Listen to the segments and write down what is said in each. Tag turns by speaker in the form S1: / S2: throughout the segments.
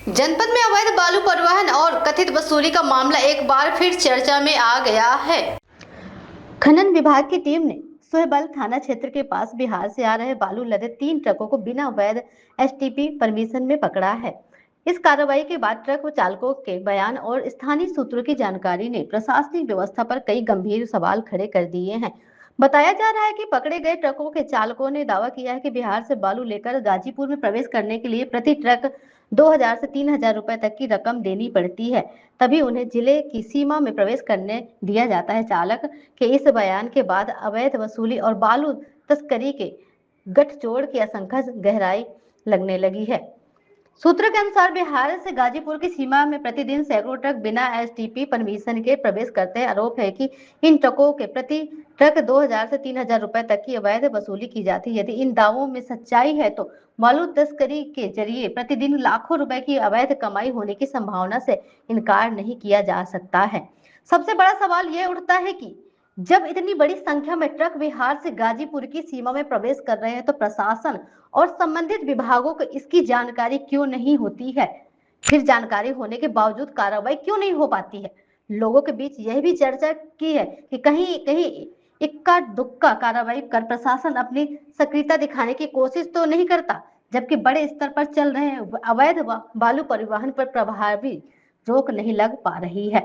S1: जनपद में अवैध बालू परिवहन और कथित वसूली का मामला एक बार फिर चर्चा में आ गया है। खनन विभाग की टीम ने सोहेबल थाना क्षेत्र के पास बिहार से आ रहे बालू लदे 3 ट्रकों को बिना वैध एसटीपी परमिशन में पकड़ा है। इस कार्रवाई के बाद ट्रक चालकों के बयान और स्थानीय सूत्रों की जानकारी ने प्रशासनिक व्यवस्था पर कई गंभीर सवाल खड़े कर दिए हैं। बताया जा रहा है कि पकड़े गए ट्रकों के चालकों ने दावा किया है कि बिहार से बालू लेकर गाजीपुर में प्रवेश करने के लिए प्रति ट्रक 2000 से 3000 रुपए तक की रकम देनी पड़ती है, तभी उन्हें जिले की सीमा में प्रवेश करने दिया जाता है। चालक के इस बयान के बाद अवैध वसूली और बालू तस्करी के गठजोड़ की आशंका गहराई लगने लगी है। सूत्रों के अनुसार बिहार से गाजीपुर की सीमा में प्रतिदिन सैकड़ों ट्रक बिना एसटीपी परमिशन के प्रवेश करते हैं। आरोप है कि इन ट्रकों के प्रति ट्रक 2000 से 3000 रुपए तक की अवैध वसूली की जाती है। यदि इन दावों में सच्चाई है तो बालू तस्करी के जरिए प्रतिदिन लाखों रुपए की अवैध कमाई होने की संभावना से इनकार नहीं किया जा सकता है। सबसे बड़ा सवाल यह उठता है कि जब इतनी बड़ी संख्या में ट्रक बिहार से गाजीपुर की सीमा में प्रवेश कर रहे हैं तो प्रशासन और संबंधित विभागों को इसकी जानकारी क्यों नहीं होती है? फिर जानकारी होने के बावजूद कार्रवाई क्यों नहीं हो पाती है? लोगों के बीच यह भी चर्चा की है कि कहीं कहीं इक्का दुक्का कार्रवाई कर प्रशासन अपनी सक्रियता दिखाने की कोशिश तो नहीं करता, जबकि बड़े स्तर पर चल रहे अवैध बालू परिवहन पर प्रभावी रोक नहीं लग पा रही है।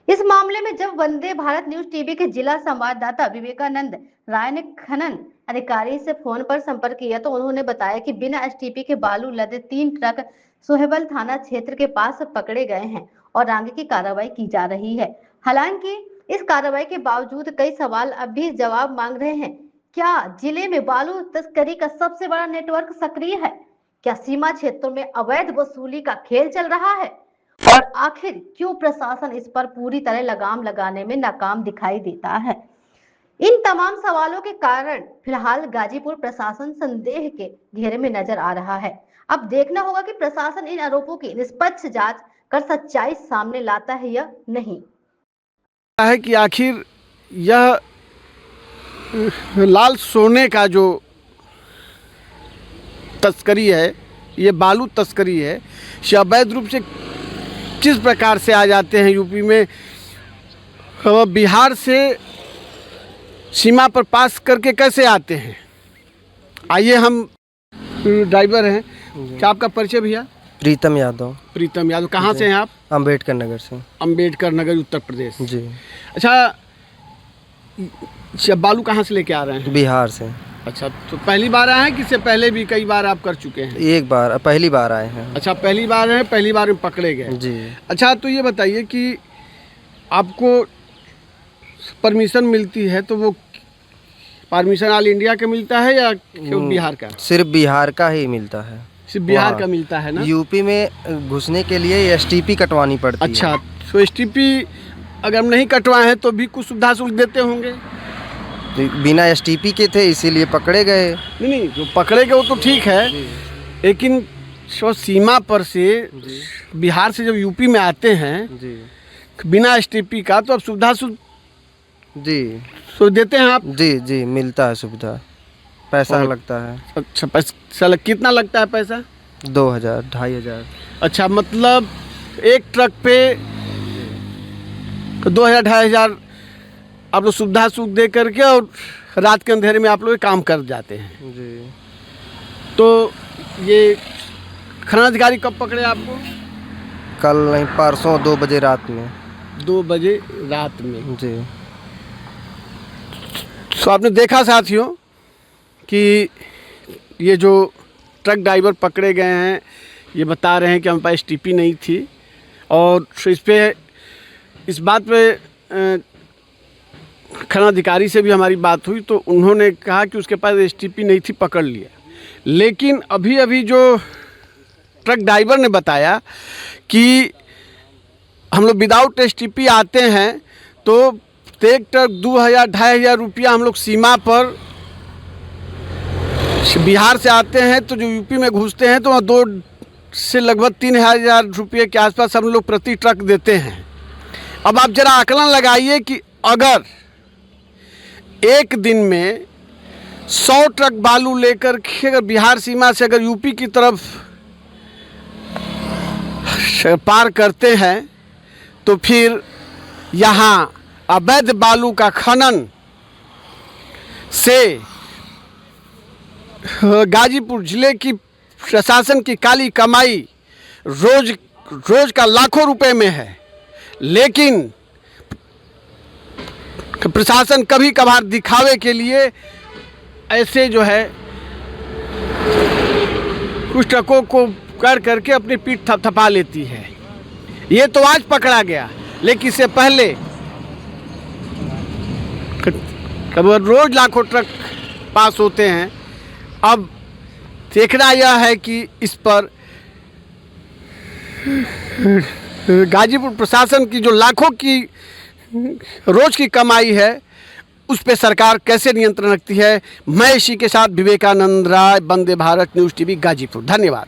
S1: इस मामले में जब वंदे भारत न्यूज टीवी के जिला संवाददाता विवेकानंद राय ने खनन अधिकारी से फोन पर संपर्क किया तो उन्होंने बताया कि बिना एसटीपी के बालू लदे 3 ट्रक सोहेबल थाना क्षेत्र के पास पकड़े गए हैं और आगे की कार्रवाई की जा रही है। हालांकि इस कार्रवाई के बावजूद कई सवाल अब भी जवाब मांग रहे हैं। क्या जिले में बालू तस्करी का सबसे बड़ा नेटवर्क सक्रिय है? क्या सीमा क्षेत्रों में अवैध वसूली का खेल चल रहा है? और आखिर क्यों प्रशासन इस पर पूरी तरह लगाम लगाने में नाकाम दिखाई देता है? इन तमाम सवालों के कारण फिलहाल गाजीपुर प्रशासन संदेह के घेरे में नजर आ रहा है। अब देखना होगा कि प्रशासन इन आरोपों की निष्पक्ष जांच कर सच्चाई सामने लाता है या नहीं।
S2: है कि आखिर यह लाल सोने का जो तस्करी है, ये बालू तस्करी है, ये अवैध रूप से किस प्रकार से आ जाते हैं यूपी में, बिहार से सीमा पर पास करके कैसे आते हैं। आइए, हम ड्राइवर हैं। क्या आपका परिचय भैया?
S3: प्रीतम यादव।
S2: प्रीतम यादव, कहाँ से हैं आप?
S3: अंबेडकर नगर से।
S2: अंबेडकर नगर, उत्तर प्रदेश
S3: जी।
S2: अच्छा, बालू कहाँ से लेके आ रहे हैं?
S3: बिहार से।
S2: अच्छा, तो पहली बार आए हैं कि इससे पहले भी कई बार आप कर चुके हैं?
S3: एक बार, पहली बार आए हैं।
S2: अच्छा, पहली बार हैं, पहली बार में पकड़े गए
S3: जी।
S2: अच्छा, तो ये बताइए कि आपको परमिशन मिलती है तो वो परमिशन ऑल इंडिया का मिलता है या बिहार का?
S3: सिर्फ बिहार का ही मिलता है।
S2: सिर्फ बिहार का मिलता है ना?
S3: यूपी में घुसने के लिए एसटीपी कटवानी पड़ती है।
S2: अच्छा, तो एसटीपी अगर नहीं कटवाए हैं तो भी कुछ सुविधा शुल्क देते होंगे?
S3: बिना एसटीपी के थे, इसीलिए पकड़े गए।
S2: नहीं, जो पकड़े गए वो तो ठीक है, लेकिन जो सीमा पर से बिहार से जब यूपी में आते हैं
S3: जी,
S2: बिना एसटीपी का, तो अब सुविधा
S3: जी
S2: तो देते हैं आप?
S3: जी जी, मिलता है सुविधा। पैसा लगता है।
S2: अच्छा, पैसा कितना लगता है पैसा?
S3: 2000 2500।
S2: अच्छा, मतलब एक ट्रक पे 2000 2500 आप लोग सुविधा शुल्क दे करके और रात के अंधेरे में आप लोग काम कर जाते हैं
S3: जी।
S2: तो ये खनन अधिकारी कब पकड़े आपको?
S3: कल नहीं, परसों 2 बजे रात में।
S2: 2 बजे रात में?
S3: जी।
S2: तो आपने देखा साथियों कि ये जो ट्रक ड्राइवर पकड़े गए हैं, ये बता रहे हैं कि हमारे पास एसटीपी नहीं थी, और इस बात पे खनन अधिकारी से भी हमारी बात हुई तो उन्होंने कहा कि उसके पास एसटीपी नहीं थी, पकड़ लिया। लेकिन अभी जो ट्रक ड्राइवर ने बताया कि हम लोग विदाउट एसटीपी आते हैं तो एक ट्रक 2000 2500 रुपया हम लोग सीमा पर बिहार से आते हैं, तो जो यूपी में घुसते हैं तो वहाँ 2 से लगभग 3000 रुपये के आसपास हम लोग प्रति ट्रक देते हैं। अब आप जरा आकलन लगाइए कि अगर एक दिन में 100 ट्रक बालू लेकर के अगर बिहार सीमा से अगर यूपी की तरफ पार करते हैं तो फिर यहाँ अवैध बालू का खनन से गाजीपुर जिले की प्रशासन की काली कमाई रोज का लाखों रुपए में है, लेकिन प्रशासन कभी कभार दिखावे के लिए ऐसे जो है कुछ ट्रकों को कर करके अपनी पीठ थपथपा लेती है। ये तो आज पकड़ा गया, लेकिन इससे पहले रोज लाखों ट्रक पास होते हैं। अब देखना यह है कि इस पर गाजीपुर प्रशासन की जो लाखों की रोज की कमाई है उस पे सरकार कैसे नियंत्रण रखती है। मैं इसी के साथ विवेकानंद राय, वंदे भारत न्यूज़ टीवी गाजीपुर। धन्यवाद।